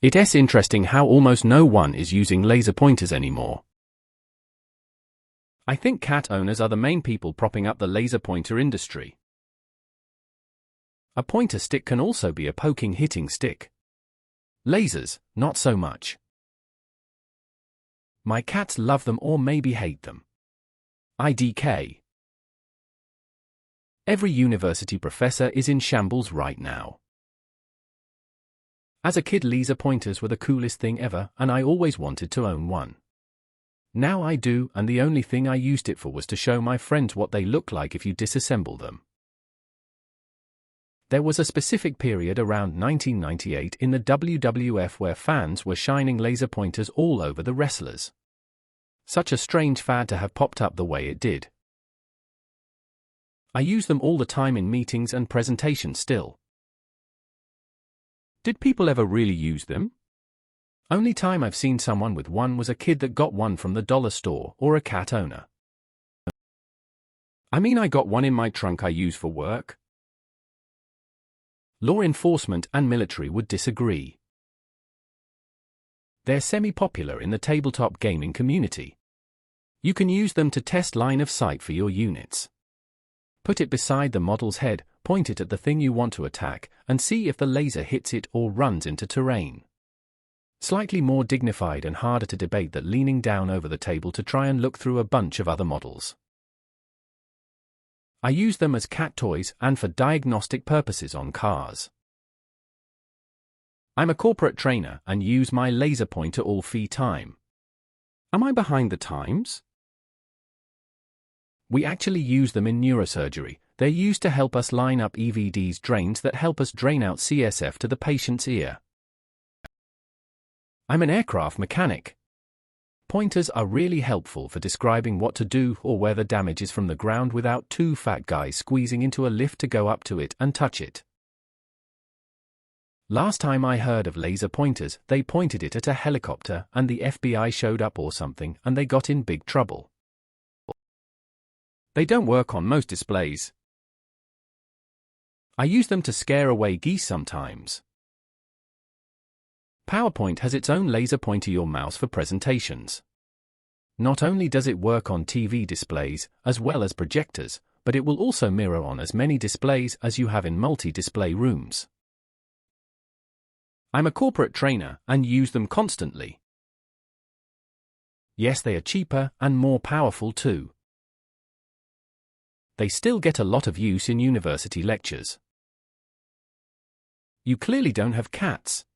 It's interesting how almost no one is using laser pointers anymore. I think cat owners are the main people propping up the laser pointer industry. A pointer stick can also be a poking hitting stick. Lasers, not so much. My cats love them or maybe hate them. IDK. Every university professor is in shambles right now. As a kid, laser pointers were the coolest thing ever, and I always wanted to own one. Now I do, and the only thing I used it for was to show my friends what they look like if you disassemble them. There was a specific period around 1998 in the WWF where fans were shining laser pointers all over the wrestlers. Such a strange fad to have popped up the way it did. I use them all the time in meetings and presentations still. Did people ever really use them? Only time I've seen someone with one was a kid that got one from the dollar store or a cat owner. I mean, I got one in my trunk I use for work. Law enforcement and military would disagree. They're semi-popular in the tabletop gaming community. You can use them to test line of sight for your units. Put it beside the model's head, point it at the thing you want to attack, and see if the laser hits it or runs into terrain. Slightly more dignified and harder to debate than leaning down over the table to try and look through a bunch of other models. I use them as cat toys and for diagnostic purposes on cars. I'm a corporate trainer and use my laser pointer all free time. Am I behind the times? We actually use them in neurosurgery. They're used to help us line up EVD's drains that help us drain out CSF to the patient's ear. I'm an aircraft mechanic. Pointers are really helpful for describing what to do or where the damage is from the ground without two fat guys squeezing into a lift to go up to it and touch it. Last time I heard of laser pointers, they pointed it at a helicopter and the FBI showed up or something and they got in big trouble. They don't work on most displays. I use them to scare away geese sometimes. PowerPoint has its own laser pointer your mouse for presentations. Not only does it work on TV displays, as well as projectors, but it will also mirror on as many displays as you have in multi-display rooms. I'm a corporate trainer and use them constantly. Yes, they are cheaper and more powerful too. They still get a lot of use in university lectures. You clearly don't have cats.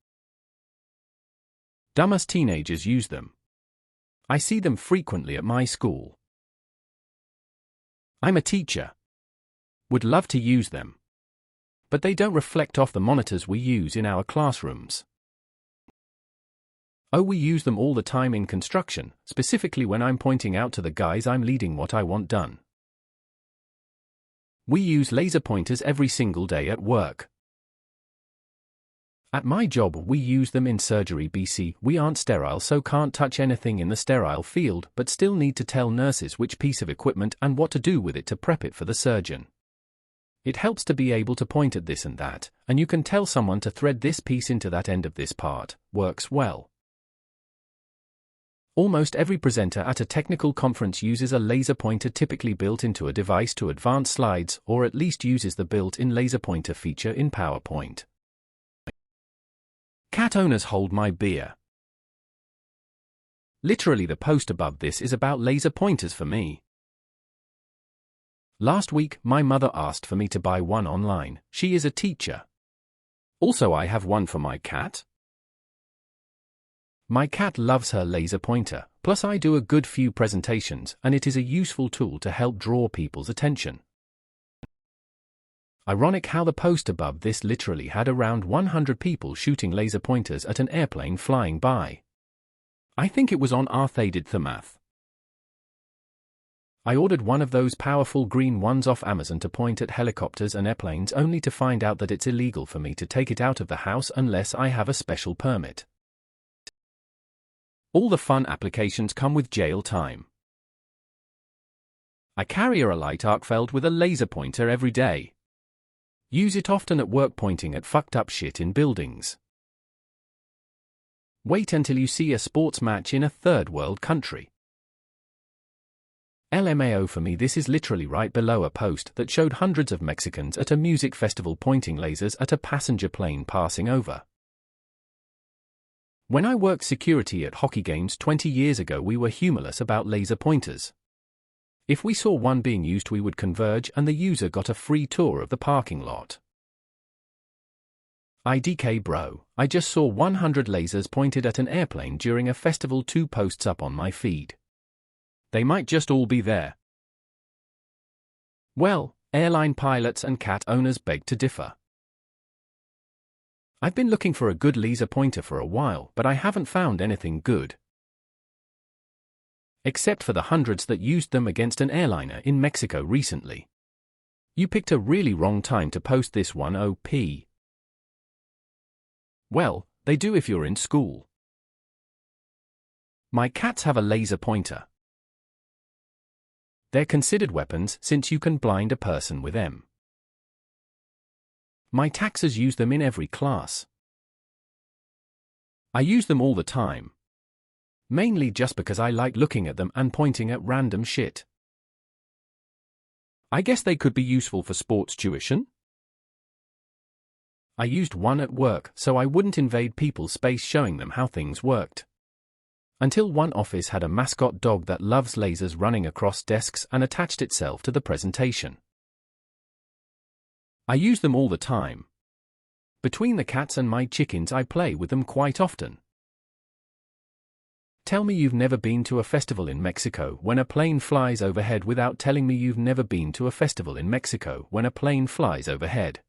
Dumbass teenagers use them. I see them frequently at my school. I'm a teacher. Would love to use them. But they don't reflect off the monitors we use in our classrooms. Oh, we use them all the time in construction, specifically when I'm pointing out to the guys I'm leading what I want done. We use laser pointers every single day at work. At my job we use them in surgery BC. We aren't sterile so can't touch anything in the sterile field but still need to tell nurses which piece of equipment and what to do with it to prep it for the surgeon. It helps to be able to point at this and that, and you can tell someone to thread this piece into that end of this part. Works well. Almost every presenter at a technical conference uses a laser pointer typically built into a device to advance slides or at least uses the built-in laser pointer feature in PowerPoint. Cat owners hold my beer. Literally the post above this is about laser pointers for me. Last week, my mother asked for me to buy one online. She is a teacher. Also, I have one for my cat. My cat loves her laser pointer, plus I do a good few presentations and it is a useful tool to help draw people's attention. Ironic how the post above this literally had around 100 people shooting laser pointers at an airplane flying by. I think it was on Arthadid Thamath. I ordered one of those powerful green ones off Amazon to point at helicopters and airplanes only to find out that it's illegal for me to take it out of the house unless I have a special permit. All the fun applications come with jail time. I carry a light arc felt with a laser pointer every day. Use it often at work pointing at fucked up shit in buildings. Wait until you see a sports match in a third world country. LMAO for me, this is literally right below a post that showed hundreds of Mexicans at a music festival pointing lasers at a passenger plane passing over. When I worked security at hockey games 20 years ago, we were humorless about laser pointers. If we saw one being used, we would converge and the user got a free tour of the parking lot. IDK bro, I just saw 100 lasers pointed at an airplane during a festival, 2 posts up on my feed. They might just all be there. Well, airline pilots and cat owners beg to differ. I've been looking for a good laser pointer for a while, but I haven't found anything good. Except for the hundreds that used them against an airliner in Mexico recently. You picked a really wrong time to post this one, OP. Well, they do if you're in school. My cats have a laser pointer. They're considered weapons since you can blind a person with them. My taxers use them in every class. I use them all the time. Mainly just because I like looking at them and pointing at random shit. I guess they could be useful for sports tuition? I used one at work so I wouldn't invade people's space, showing them how things worked. Until one office had a mascot dog that loves lasers running across desks and attached itself to the presentation. I use them all the time. Between the cats and my chickens, I play with them quite often. Tell me you've never been to a festival in Mexico when a plane flies overhead without telling me you've never been to a festival in Mexico when a plane flies overhead.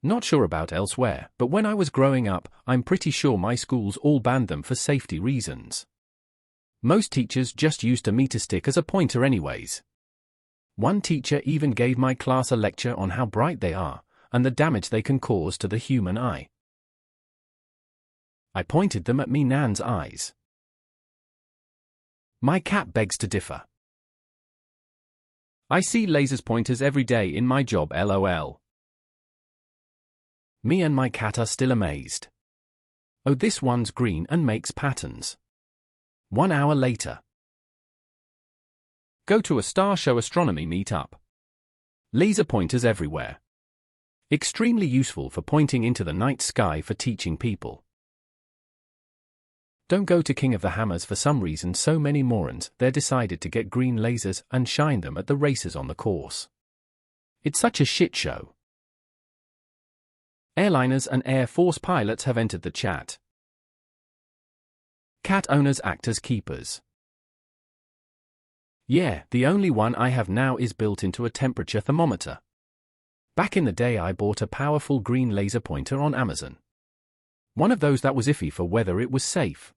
Not sure about elsewhere, but when I was growing up, I'm pretty sure my schools all banned them for safety reasons. Most teachers just used a meter stick as a pointer anyways. One teacher even gave my class a lecture on how bright they are, and the damage they can cause to the human eye. I pointed them at me nan's eyes. My cat begs to differ. I see lasers pointers every day in my job, LOL. Me and my cat are still amazed. Oh, this one's green and makes patterns. 1 hour later. Go to a Star Show astronomy meetup. Laser pointers everywhere. Extremely useful for pointing into the night sky for teaching people. Don't go to King of the Hammers for some reason. So many morons there decided to get green lasers and shine them at the racers on the course. It's such a shit show. Airliners and Air Force pilots have entered the chat. Cat owners act as keepers. Yeah, the only one I have now is built into a temperature thermometer. Back in the day I bought a powerful green laser pointer on Amazon. One of those that was iffy for whether it was safe.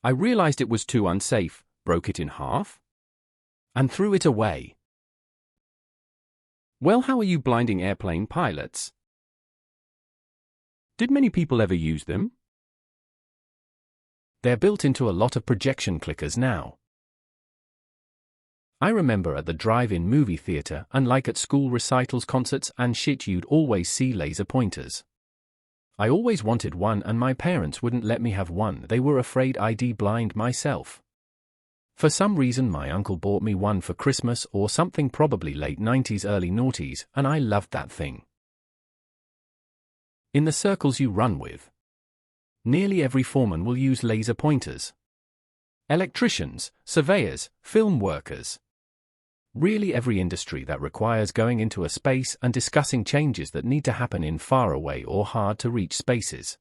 I realized it was too unsafe, broke it in half, and threw it away. Well, how are you blinding airplane pilots? Did many people ever use them? They're built into a lot of projection clickers now. I remember at the drive-in movie theater and like at school recitals, concerts and shit, you'd always see laser pointers. I always wanted one and my parents wouldn't let me have one. They were afraid I'd blind myself. For some reason my uncle bought me one for Christmas or something, probably late 90s, early noughties, and I loved that thing. In the circles you run with, nearly every foreman will use laser pointers. Electricians, surveyors, film workers. Really every industry that requires going into a space and discussing changes that need to happen in far away or hard to reach spaces.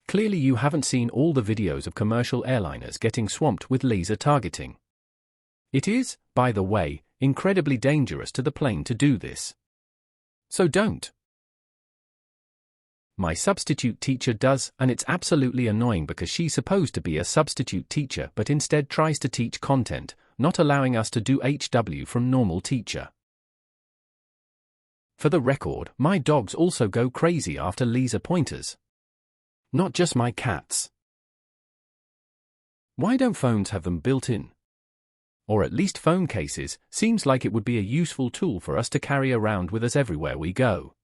Clearly you haven't seen all the videos of commercial airliners getting swamped with laser targeting. It is, by the way, incredibly dangerous to the plane to do this. So don't. My substitute teacher does, and it's absolutely annoying because she's supposed to be a substitute teacher but instead tries to teach content, not allowing us to do HW from normal teacher. For the record, my dogs also go crazy after laser pointers. Not just my cats. Why don't phones have them built in? Or at least phone cases, seems like it would be a useful tool for us to carry around with us everywhere we go.